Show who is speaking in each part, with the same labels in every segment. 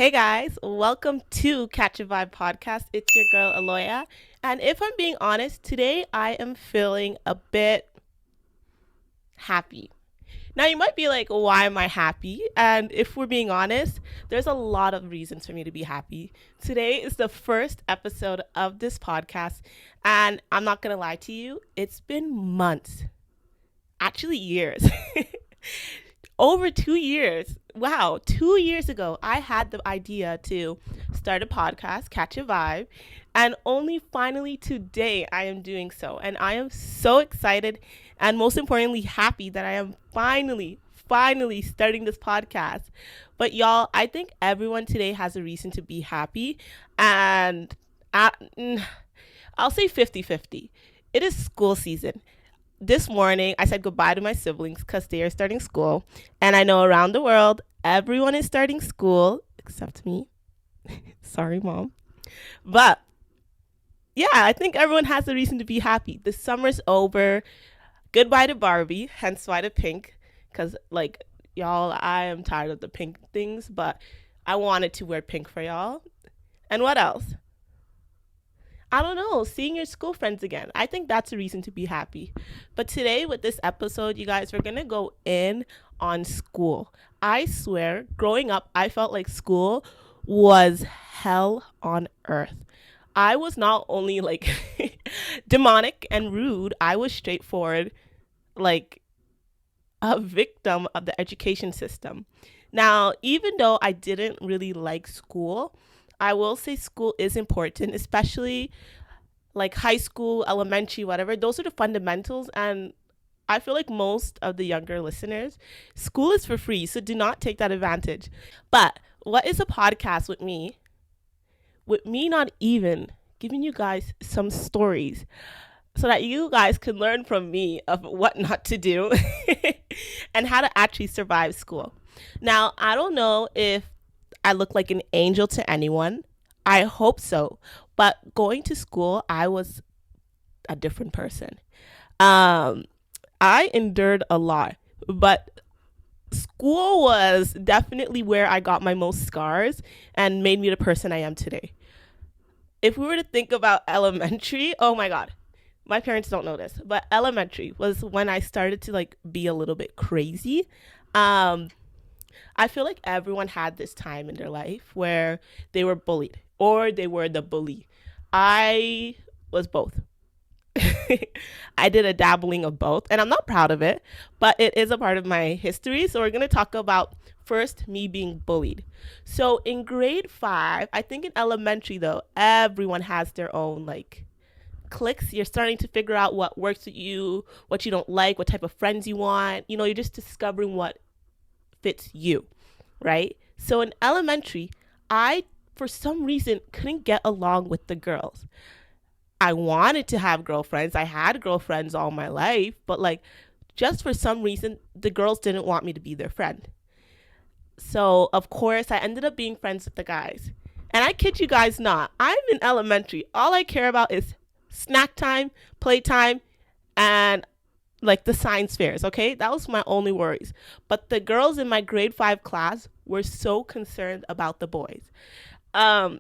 Speaker 1: Hey guys, welcome to Catch a Vibe podcast. It's your girl Aloya. And if I'm being honest, today I am feeling a bit happy. Now you might be like, why am I happy? And if we're being honest, there's a lot of reasons for me to be happy. Today is the first episode of this podcast, and I'm not gonna lie to you, it's been months, actually years. Over 2 years. Wow, 2 years ago, I had the idea to start a podcast, Catch a Vibe, and only finally today I am doing so. And I am so excited and most importantly, happy that I am finally starting this podcast. But y'all, I think everyone today has a reason to be happy. And I, I'll say 50-50. It is school season. This morning I said goodbye to my siblings because they are starting school. And I know around the world, everyone is starting school except me. Sorry, mom. But yeah, I think everyone has a reason to be happy. The summer's over. Goodbye to Barbie, hence why the pink. Because, like, y'all, I am tired of the pink things, but I wanted to wear pink for y'all. And what else? I don't know, seeing your school friends again. I think that's a reason to be happy. But today, with this episode, you guys, we're going to go in on school. I swear, growing up, I felt like school was hell on earth. I was not only like demonic and rude, I was straightforward, like a victim of the education system. Now, even though I didn't really like school, I will say school is important, especially like high school, elementary, whatever. Those are the fundamentals. And I feel like most of the younger listeners, school is for free. So do not take that advantage. But what is a podcast with me? With me not even giving you guys some stories so that you guys can learn from me of what not to do and how to actually survive school. Now, I don't know if I look like an angel to anyone. I hope so. But going to school, I was a different person. Um, I endured a lot, but school was definitely where I got my most scars and made me the person I am today. If we were to think about elementary, oh my God, my parents don't know this, but elementary was when I started to like be a little bit crazy. Um, I feel like everyone had this time in their life where they were bullied or they were the bully. I was both. I did a dabbling of both, and I'm not proud of it, but it is a part of my history. So, we're going to talk about first me being bullied. So, in grade 5, I think in elementary, though, everyone has their own like cliques. You're starting to figure out what works with you, what you don't like, what type of friends you want. You know, you're just discovering what fits you, right? So in elementary, I, for some reason, couldn't get along with the girls. I wanted to have girlfriends. I had girlfriends all my life, but like, just for some reason, the girls didn't want me to be their friend. So, of course, I ended up being friends with the guys. And I kid you guys not, I'm in elementary. All I care about is snack time, playtime, and like the science fairs, okay? That was my only worries. But the girls in my grade 5 class were so concerned about the boys. Um,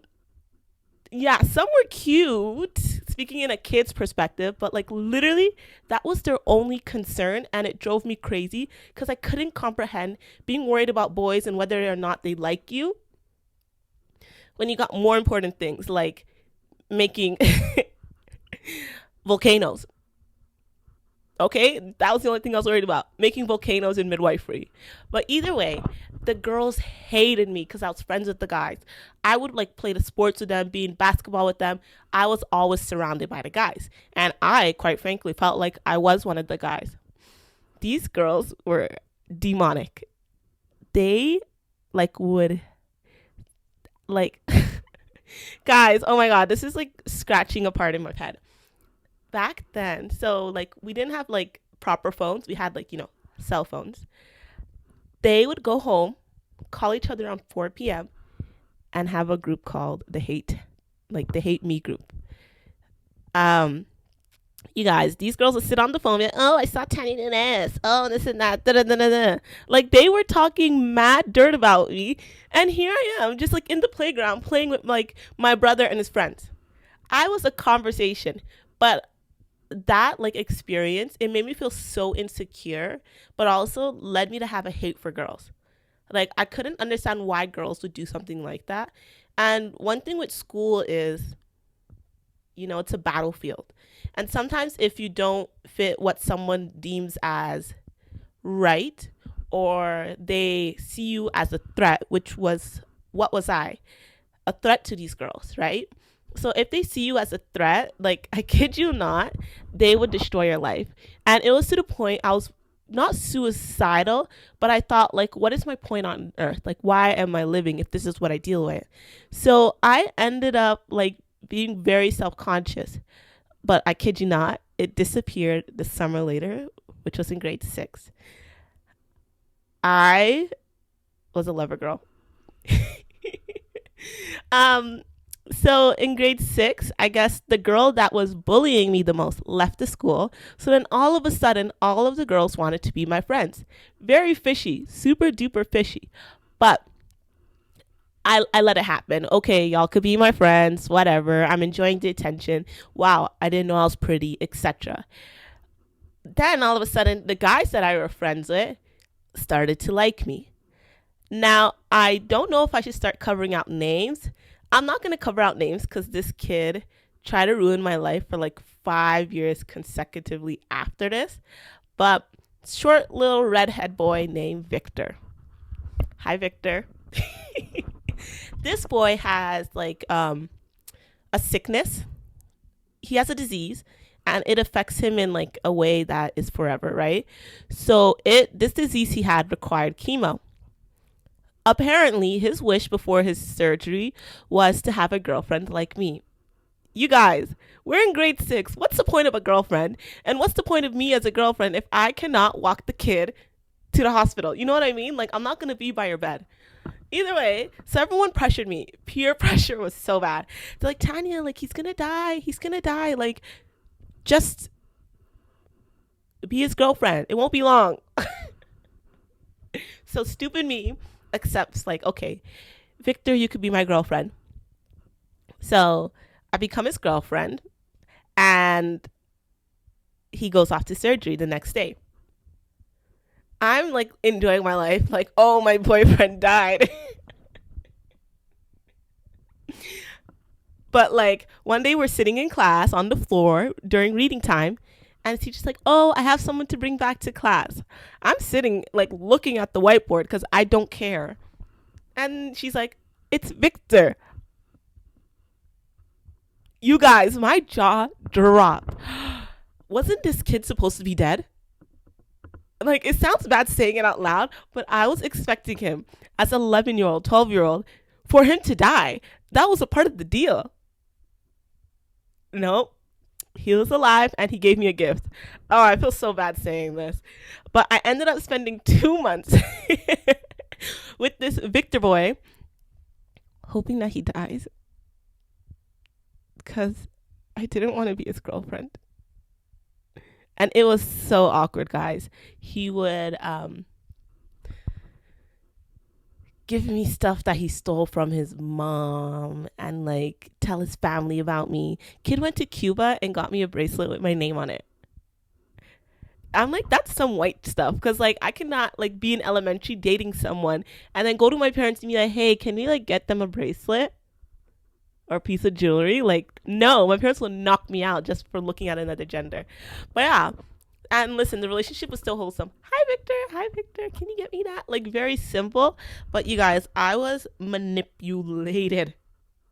Speaker 1: yeah, some were cute, speaking in a kid's perspective, but like literally that was their only concern and it drove me crazy because I couldn't comprehend being worried about boys and whether or not they like you when you got more important things like making volcanoes. Okay, that was the only thing I was worried about, making volcanoes in midwifery. But either way, the girls hated me because I was friends with the guys. I would like play the sports with them, be in basketball with them. I was always surrounded by the guys. And I, quite frankly, felt like I was one of the guys. These girls were demonic. They like would like guys, oh my god, this is like scratching a part in my head. Back then, so like we didn't have like proper phones. We had like, cell phones. They would go home, call each other around 4 p.m. and have a group called the Hate Me group. Um, You guys, these girls would sit on the phone and be like, oh, I saw Tanya do this. Oh, this and that. Da, da, da, da, da. Like they were talking mad dirt about me. And here I am, just like in the playground playing with like my brother and his friends. I was a conversation. But that like experience, it made me feel so insecure, but also led me to have a hate for girls. Like I couldn't understand why girls would do something like that. And one thing with school is, it's a battlefield. And sometimes if you don't fit what someone deems as right, or they see you as a threat, which was what was I? A threat to these girls, right? So if they see you as a threat, like I kid you not, they would destroy your life. And it was to the point I was not suicidal, but I thought like, what is my point on earth? Like, why am I living if this is what I deal with? So I ended up like being very self-conscious, but I kid you not, it disappeared the summer later, which was in grade 6. I was a lover girl. um so in grade 6, I guess the girl that was bullying me the most left the school. So then all of a sudden, all of the girls wanted to be my friends. Very fishy, super duper fishy. But I let it happen. Okay, y'all could be my friends, whatever. I'm enjoying the attention. Wow, I didn't know I was pretty, etc. Then all of a sudden, the guys that I were friends with started to like me. Now, I don't know if I should start covering out names. I'm not going to cover out names because this kid tried to ruin my life for like 5 years consecutively after this. But short little redhead boy named Victor. Hi, Victor. This boy has like a sickness. He has a disease and it affects him in like a way that is forever, right? So this disease he had required chemo. Apparently, his wish before his surgery was to have a girlfriend like me. You guys, we're in grade 6. What's the point of a girlfriend? And what's the point of me as a girlfriend if I cannot walk the kid to the hospital? You know what I mean? Like, I'm not going to be by your bed. Either way, so everyone pressured me. Peer pressure was so bad. They're like, Tanya, like, he's going to die. He's going to die. Like, just be his girlfriend. It won't be long. So stupid me accepts, like, okay, Victor, you could be my girlfriend. So I become his girlfriend and he goes off to surgery the next day. I'm like enjoying my life, like, oh, my boyfriend died. But like one day we're sitting in class on the floor during reading time and the teacher's like, oh, I have someone to bring back to class. I'm sitting like looking at the whiteboard because I don't care. And she's like, it's Victor. You guys, my jaw dropped. Wasn't this kid supposed to be dead? Like, it sounds bad saying it out loud, but I was expecting him as an 11-year-old, 12-year-old for him to die. That was a part of the deal. Nope. He was alive and he gave me a gift. Oh, I feel so bad saying this. But I ended up spending 2 months with this Victor boy, hoping that he dies. Because I didn't want to be his girlfriend. And it was so awkward, guys. He would give me stuff that he stole from his mom and like tell his family about me. Kid went to Cuba and got me a bracelet with my name on it. I'm like, that's some white stuff because like I cannot like be in elementary dating someone and then go to my parents and be like, hey, can we like get them a bracelet or a piece of jewelry? Like, no, my parents will knock me out just for looking at another gender. But yeah, and listen, the relationship was still wholesome. Hi, Victor. Hi, Victor. Can you get me that? Like, very simple. But you guys, I was manipulated.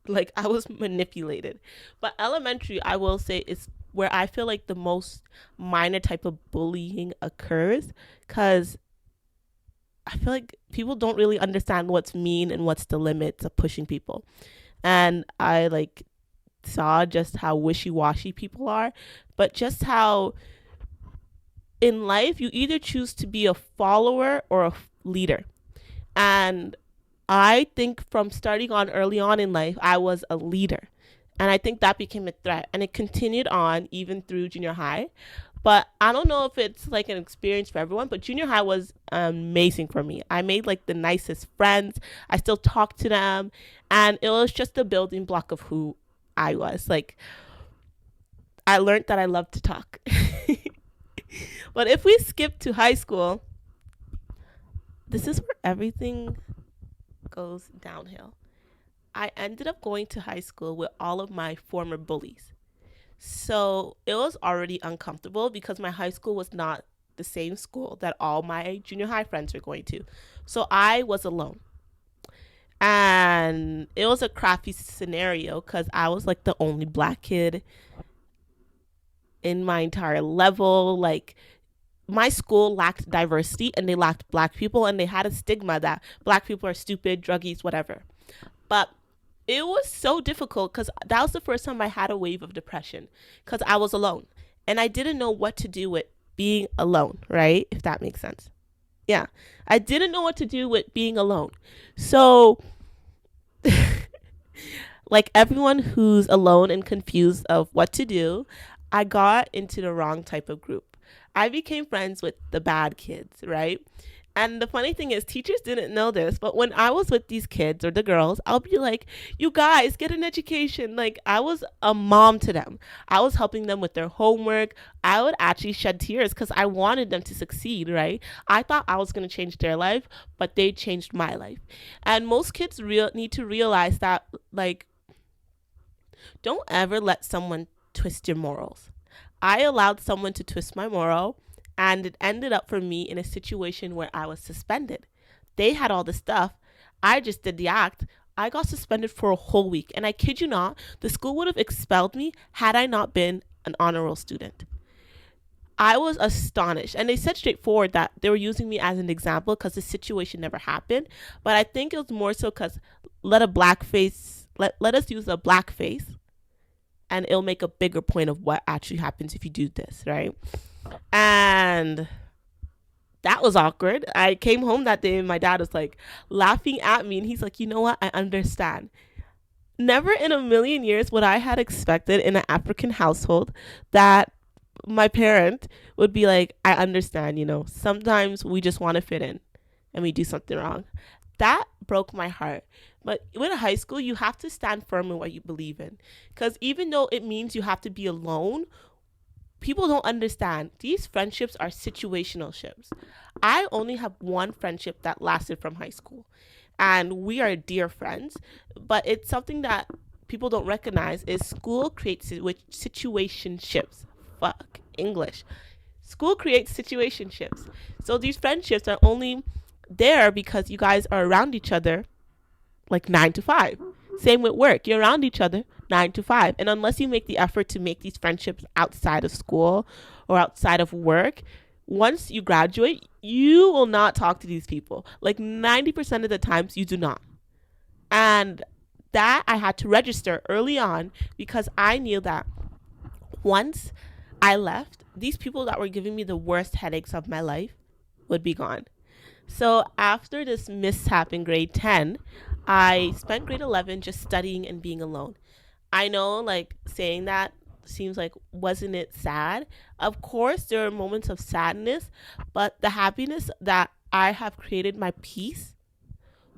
Speaker 1: Like, I was manipulated. But elementary, I will say, is where I feel like the most minor type of bullying occurs. Because I feel like people don't really understand what's mean and what's the limits of pushing people. And I, like, saw just how wishy-washy people are. But just how in life, you either choose to be a follower or a leader. And I think from starting on early on in life, I was a leader. And I think that became a threat. And it continued on even through junior high. But I don't know if it's like an experience for everyone, but junior high was amazing for me. I made like the nicest friends. I still talk to them. And it was just a building block of who I was. Like, I learned that I love to talk. But if we skip to high school, this is where everything goes downhill. I ended up going to high school with all of my former bullies. So it was already uncomfortable because my high school was not the same school that all my junior high friends were going to. So I was alone. And it was a crappy scenario because I was like the only black kid in my entire level. Like, my school lacked diversity and they lacked black people, and they had a stigma that black people are stupid, druggies, whatever. But it was so difficult because that was the first time I had a wave of depression because I was alone and I didn't know what to do with being alone, right? If that makes sense. Yeah. I didn't know what to do with being alone. So, like everyone who's alone and confused of what to do, I got into the wrong type of group. I became friends with the bad kids, right? And the funny thing is, teachers didn't know this, but when I was with these kids or the girls, I'll be like, you guys get an education. Like, I was a mom to them. I was helping them with their homework. I would actually shed tears because I wanted them to succeed, right? I thought I was going to change their life, but they changed my life. And most kids need to realize that, like, don't ever let someone twist your morals. I allowed someone to twist my moral, and it ended up for me in a situation where I was suspended. They had all the stuff. I just did the act. I got suspended for a whole week. And I kid you not, the school would have expelled me had I not been an honor roll student. I was astonished. And they said straightforward that they were using me as an example because the situation never happened. But I think it was more so because let us use a black face, and it'll make a bigger point of what actually happens if you do this, right? And that was awkward. I came home that day and my dad was like laughing at me, and he's like, you know what? I understand. Never in a million years would I had expected in an African household that my parent would be like, I understand, sometimes we just want to fit in and we do something wrong. That broke my heart. But with a high school, you have to stand firm in what you believe in. Because even though it means you have to be alone, people don't understand. These friendships are situational ships. I only have one friendship that lasted from high school. And we are dear friends. But it's something that people don't recognize is school creates situationships. Fuck, English. School creates situationships. So these friendships are only there because you guys are around each other like 9 to 5. Same with work. You're around each other 9 to 5. And unless you make the effort to make these friendships outside of school or outside of work, once you graduate, you will not talk to these people. Like 90% of the times you do not. And that I had to register early on because I knew that once I left, these people that were giving me the worst headaches of my life would be gone. So after this mishap in grade 10, I spent grade 11 just studying and being alone. I know, like, saying that seems like, wasn't it sad? Of course, there are moments of sadness, but the happiness that I have created my peace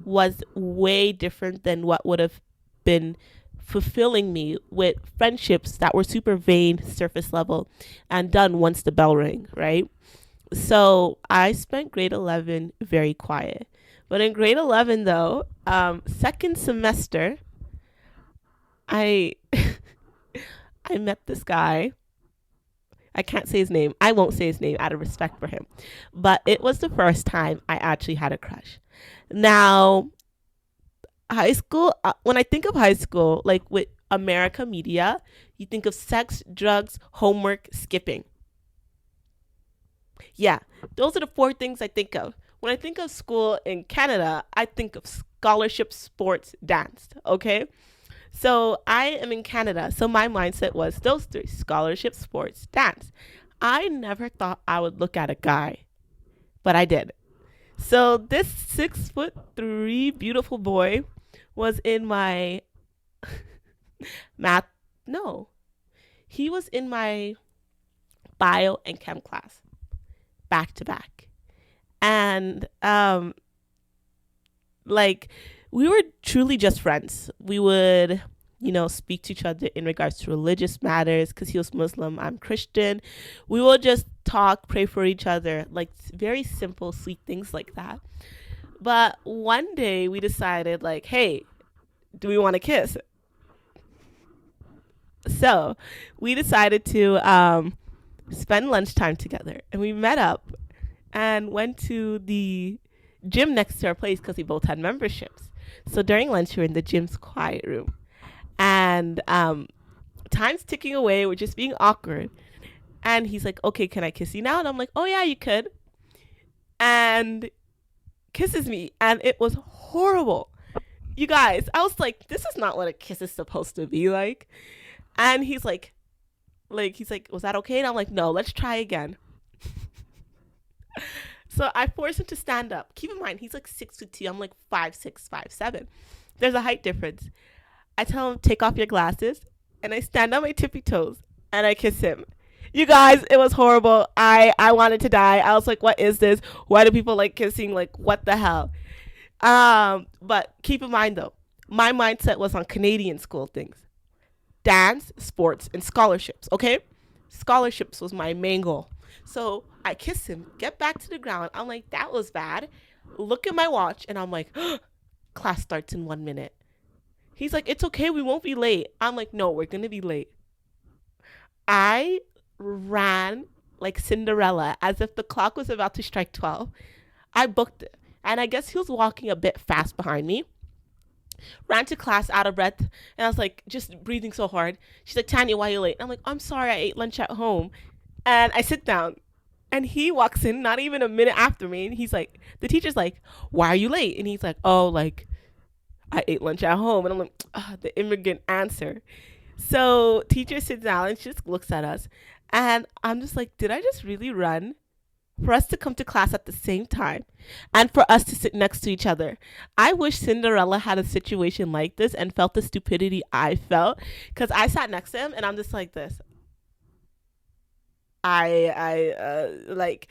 Speaker 1: was way different than what would have been fulfilling me with friendships that were super vain, surface level, and done once the bell rang, right? So I spent grade 11 very quiet. But in grade 11, though, second semester, I I met this guy. I can't say his name. I won't say his name out of respect for him. But it was the first time I actually had a crush. Now, high school, when I think of high school, like with America media, you think of sex, drugs, homework, skipping. Yeah, those are the 4 things I think of. When I think of school in Canada, I think of scholarship, sports, dance, okay? So I am in Canada, so my mindset was those 3: scholarship, sports, dance. I never thought I would look at a guy, but I did. So this 6'3" beautiful boy was in my math No, he was in my bio and chem class back to back. And like we were truly just friends. We would, speak to each other in regards to religious matters because he was Muslim, I'm Christian. We will just talk, pray for each other, like very simple, sweet things like that. But one day we decided, like, hey, do we want to kiss? So we decided to spend lunchtime together, and we met up and went to the gym next to our place because we both had memberships. So during lunch, we were in the gym's quiet room, and time's ticking away. We're just being awkward, and he's like, "Okay, can I kiss you now?" And I'm like, "Oh yeah, you could." And kisses me, and it was horrible. You guys, I was like, "This is not what a kiss is supposed to be like." And he's like, "Was that okay?" And I'm like, "No, let's try again." So I force him to stand up. Keep in mind, he's like 6'2". I'm like 5'6", 5'7". There's a height difference. I tell him, take off your glasses, and I stand on my tippy toes and I kiss him. You guys, it was horrible. I wanted to die. I was like, what is this? Why do people like kissing? Like, what the hell? But keep in mind though, my mindset was on Canadian school things. Dance, sports, and scholarships, okay? Scholarships was my main goal. So I kiss him, get back to the ground. I'm like, that was bad. Look at my watch, and I'm like, class starts in 1 minute. He's like, it's okay, we won't be late. I'm like, no, we're gonna be late. I ran like Cinderella as if the clock was about to strike 12. I booked it. And I guess he was walking a bit fast behind me. Ran to class out of breath, and I was like just breathing so hard. She's like, Tanya, why are you late? And I'm like, I'm sorry, I ate lunch at home. And I sit down, and he walks in not even a minute after me, and he's like, the teacher's like, why are you late? And he's like, oh, like I ate lunch at home. And I'm like, the immigrant answer. So teacher sits down and she just looks at us, and I'm just like, did I just really run for us to come to class at the same time and for us to sit next to each other? I wish Cinderella had a situation like this and felt the stupidity I felt, because I sat next to him and I'm just like this. Like,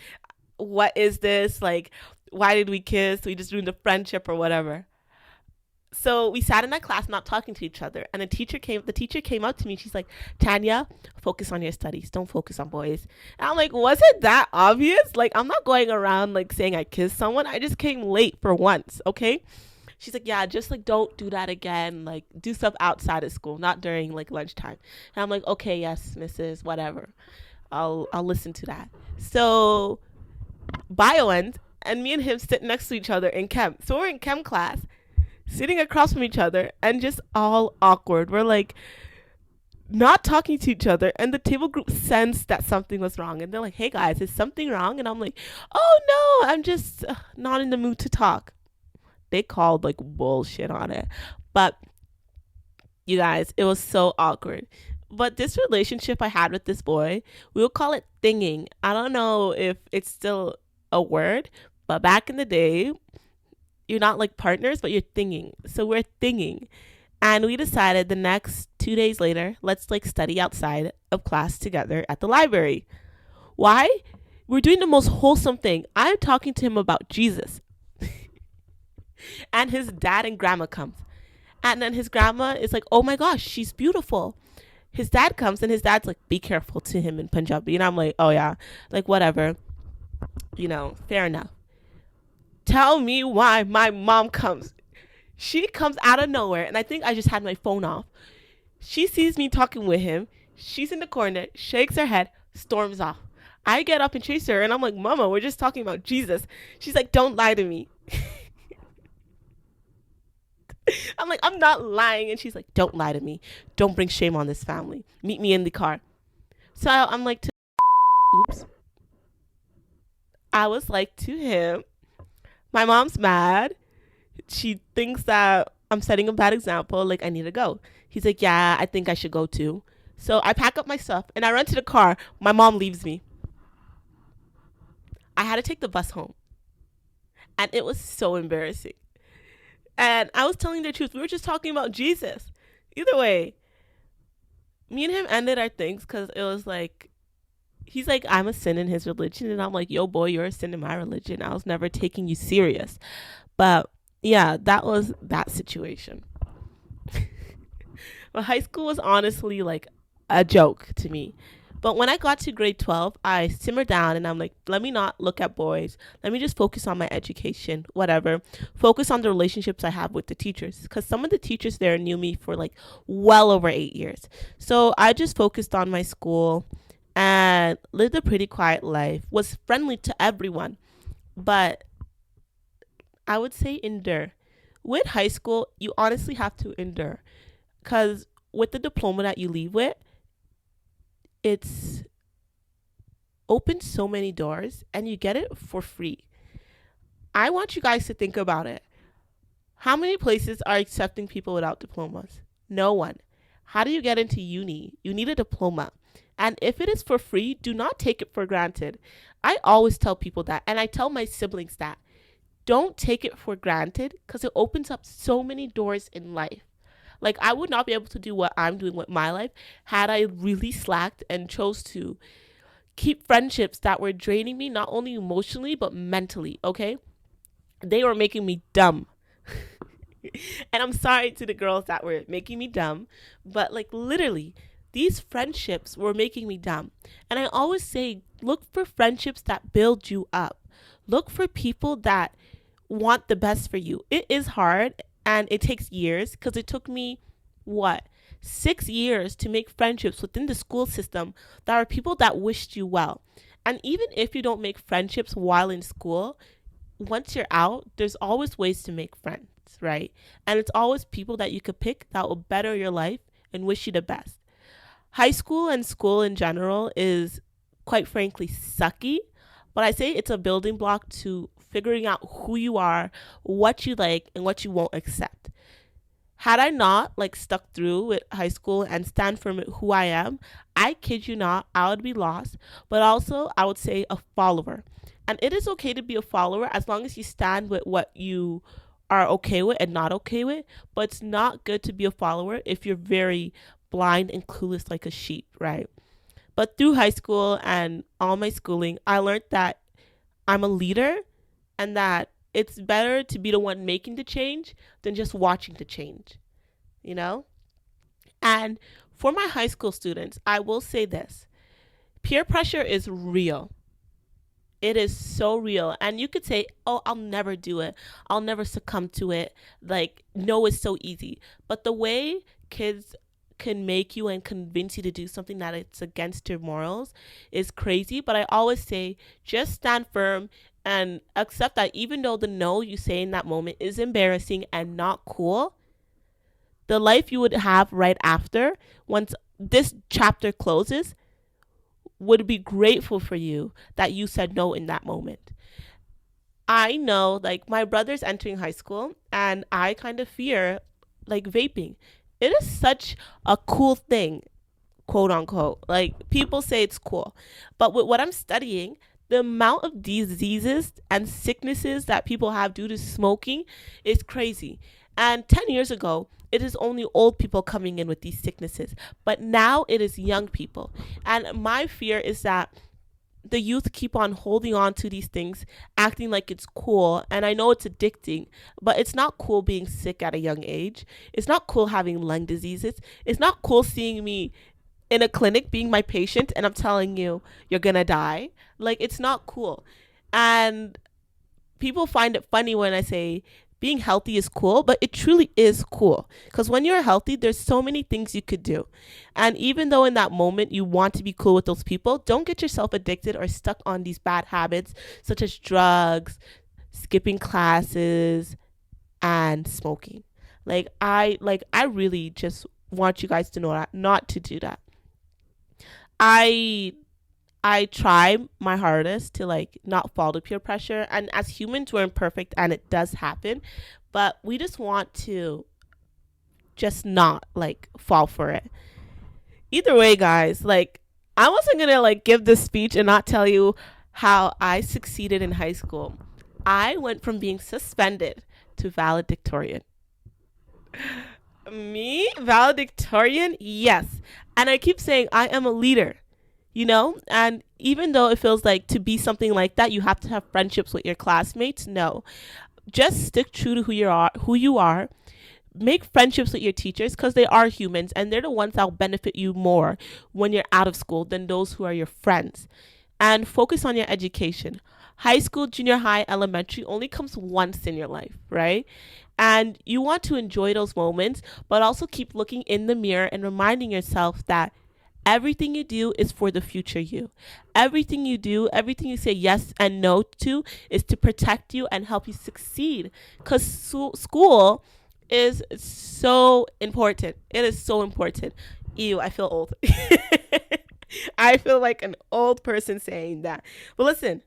Speaker 1: what is this? Like, why did we kiss? We just ruined the friendship or whatever. So we sat in that class not talking to each other, and the teacher came up to me. She's like, Tanya, focus on your studies, don't focus on boys. And I'm like, was it that obvious? Like, I'm not going around like saying I kissed someone. I just came late for once. Okay. She's like, yeah, just like don't do that again. Like, do stuff outside of school, not during like lunchtime. And I'm like, okay, yes, Mrs. Whatever. I'll listen to that. So bio ends, and me and him sit next to each other in chem. So we're in chem class, sitting across from each other, and just all awkward. We're like not talking to each other, and the table group sensed that something was wrong, and they're like, hey guys, is something wrong? And I'm like, oh no, I'm just not in the mood to talk. They called like bullshit on it. But you guys, it was so awkward. But this relationship I had with this boy, we would call it thinging. I don't know if it's still a word, but back in the day, you're not like partners, but you're thinging. So we're thinging. And we decided the next 2 days later, let's like study outside of class together at the library. Why? We're doing the most wholesome thing. I'm talking to him about Jesus. And his dad and grandma comes. And then his grandma is like, oh my gosh, she's beautiful. His dad comes, and his dad's like, be careful to him in Punjabi. And I'm like, oh yeah, like whatever. Fair enough. Tell me why my mom comes. She comes out of nowhere, and I think I just had my phone off. She sees me talking with him. She's in the corner, shakes her head, storms off. I get up and chase her, and I'm like, Mama, we're just talking about Jesus. She's like, don't lie to me. I'm like, I'm not lying. And she's like, don't lie to me. Don't bring shame on this family. Meet me in the car. So I'm like, oops. I was like to him, my mom's mad. She thinks that I'm setting a bad example. Like, I need to go. He's like, yeah, I think I should go too. So I pack up my stuff and I run to the car. My mom leaves me. I had to take the bus home. And it was so embarrassing. And I was telling the truth. We were just talking about Jesus. Either way, Me and him ended our things because it was like, he's like, I'm a sin in his religion. And I'm like, yo, boy, you're a sin in my religion. I was never taking you serious. But yeah, that was that situation. But high school was honestly like a joke to me. But when I got to grade 12, I simmered down and I'm like, let me not look at boys. Let me just focus on my education, whatever. Focus on the relationships I have with the teachers. Because some of the teachers there knew me for like well over 8 years. So I just focused on my school and lived a pretty quiet life, was friendly to everyone. But I would say endure. With high school, you honestly have to endure. Because with the diploma that you leave with, it's opened so many doors and you get it for free. I want you guys to think about it. How many places are accepting people without diplomas? No one. How do you get into uni? You need a diploma. And if it is for free, do not take it for granted. I always tell people that, and I tell my siblings that. Don't take it for granted because it opens up so many doors in life. Like, I would not be able to do what I'm doing with my life had I really slacked and chose to keep friendships that were draining me, not only emotionally, but mentally, okay? They were making me dumb. And I'm sorry to the girls that were making me dumb, but like literally, these friendships were making me dumb. And I always say, look for friendships that build you up. Look for people that want the best for you. It is hard and it takes years because it took me what? 6 years to make friendships within the school system that are people that wished you well. And even if you don't make friendships while in school, once you're out, there's always ways to make friends, right? And it's always people that you could pick that will better your life and wish you the best. High school and school in general is quite frankly sucky, but I say it's a building block to figuring out who you are, what you like, and what you won't accept. Had I not like stuck through with high school and stand firm with who I am, I kid you not, I would be lost, but also I would say a follower. And it is okay to be a follower as long as you stand with what you are okay with and not okay with, but it's not good to be a follower if you're very blind and clueless like a sheep, right? But through high school and all my schooling, I learned that I'm a leader and that it's better to be the one making the change than just watching the change, you know? And for my high school students, I will say this: peer pressure is real. It is so real. And you could say, oh, I'll never do it. I'll never succumb to it. Like, no, it's so easy. But the way kids can make you and convince you to do something that it's against your morals is crazy. But I always say, just stand firm and accept that even though the no you say in that moment is embarrassing and not cool, the life you would have right after, once this chapter closes, would be grateful for you that you said no in that moment. I know, like, my brother's entering high school, and I kind of fear, like, vaping. It is such a cool thing, quote unquote. Like, people say it's cool. But with what I'm studying, the amount of diseases and sicknesses that people have due to smoking is crazy. And 10 years ago, it is only old people coming in with these sicknesses. But now it is young people. And my fear is that the youth keep on holding on to these things, acting like it's cool. And I know it's addicting, but it's not cool being sick at a young age. It's not cool having lung diseases. It's not cool seeing me in a clinic being my patient and I'm telling you, you're gonna die. Like, it's not cool. And people find it funny when I say being healthy is cool, but it truly is cool. Because when you're healthy, there's so many things you could do. And even though in that moment you want to be cool with those people, don't get yourself addicted or stuck on these bad habits such as drugs, skipping classes, and smoking. I really just want you guys to know that not to do that. I I try my hardest to like not fall to peer pressure. And as humans, we're imperfect and it does happen. But we just want to just not like fall for it. Either way, guys, like I wasn't gonna like give this speech and not tell you how I succeeded in high school. I went from being suspended to valedictorian. Me, valedictorian, yes. And I keep saying I am a leader, And even though it feels like to be something like that, you have to have friendships with your classmates. No, just stick true to who you are. Make friendships with your teachers because they are humans and they're the ones that will benefit you more when you're out of school than those who are your friends. And focus on your education. High school, junior high, elementary only comes once in your life, right? And you want to enjoy those moments, but also keep looking in the mirror and reminding yourself that everything you do is for the future you. Everything you do, everything you say yes and no to is to protect you and help you succeed. Because school is so important. It is so important. Ew, I feel old. I feel like an old person saying that. But listen,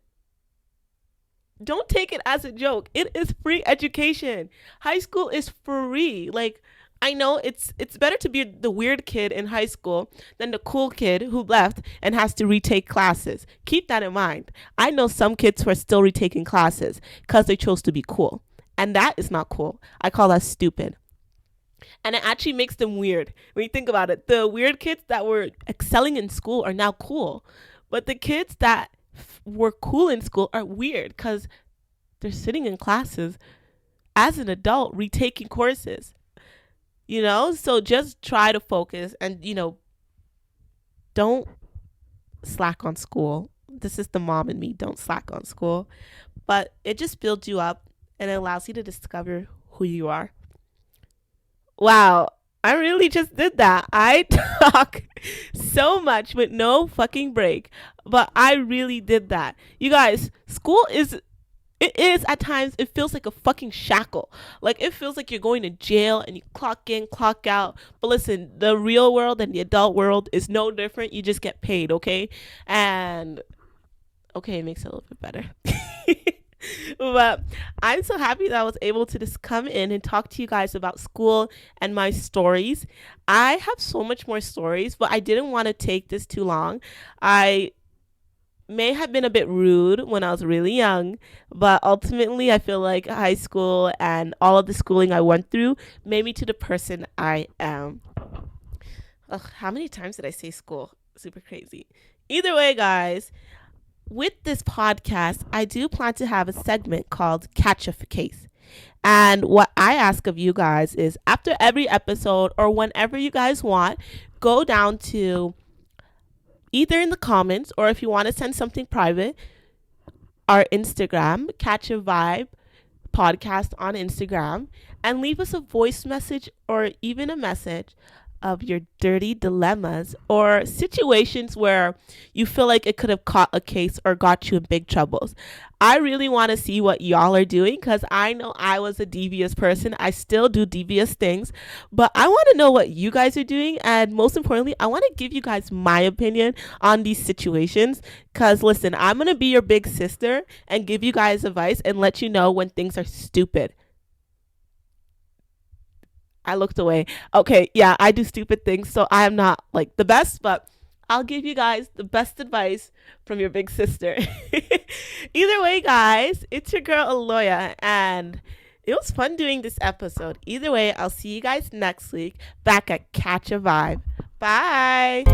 Speaker 1: don't take it as a joke. It is free education. High school is free. Like, I know it's better to be the weird kid in high school than the cool kid who left and has to retake classes. Keep that in mind. I know some kids who are still retaking classes because they chose to be cool. And that is not cool. I call that stupid. And it actually makes them weird when you think about it. The weird kids that were excelling in school are now cool, but the kids that were cool in school are weird because they're sitting in classes as an adult retaking courses. So just try to focus and don't slack on school. This is the mom in me. Don't slack on school, but it just builds you up and it allows you to discover who you are. Wow, I really just did that. I talk so much with no fucking break, but I really did that. You guys, school is it is at times it feels like a fucking shackle. Like it feels like you're going to jail and you clock in, clock out. But listen, the real world and the adult world is no different. You just get paid, okay? And okay, it makes it a little bit better. But I'm so happy that I was able to just come in and talk to you guys about school and my stories. I have so much more stories, but I didn't want to take this too long. I may have been a bit rude when I was really young, but ultimately I feel like high school and all of the schooling I went through made me to the person I am. Ugh, how many times did I say school? Super crazy. Either way, guys, with this podcast, I do plan to have a segment called Catch a Case. And what I ask of you guys is after every episode or whenever you guys want, go down to either in the comments or if you want to send something private, our Instagram, Catch a Vibe podcast on Instagram, and leave us a voice message or even a message of your dirty dilemmas or situations where you feel like it could have caught a case or got you in big troubles. I really want to see what y'all are doing because I know I was a devious person. I still do devious things, but I want to know what you guys are doing. And most importantly, I want to give you guys my opinion on these situations because listen, I'm going to be your big sister and give you guys advice and let you know when things are stupid. I looked away. Okay, yeah, I do stupid things, so I am not like the best, but I'll give you guys the best advice from your big sister. Either way, guys, it's your girl Aloya, and it was fun doing this episode. Either way, I'll see you guys next week back at Catch a Vibe. Bye.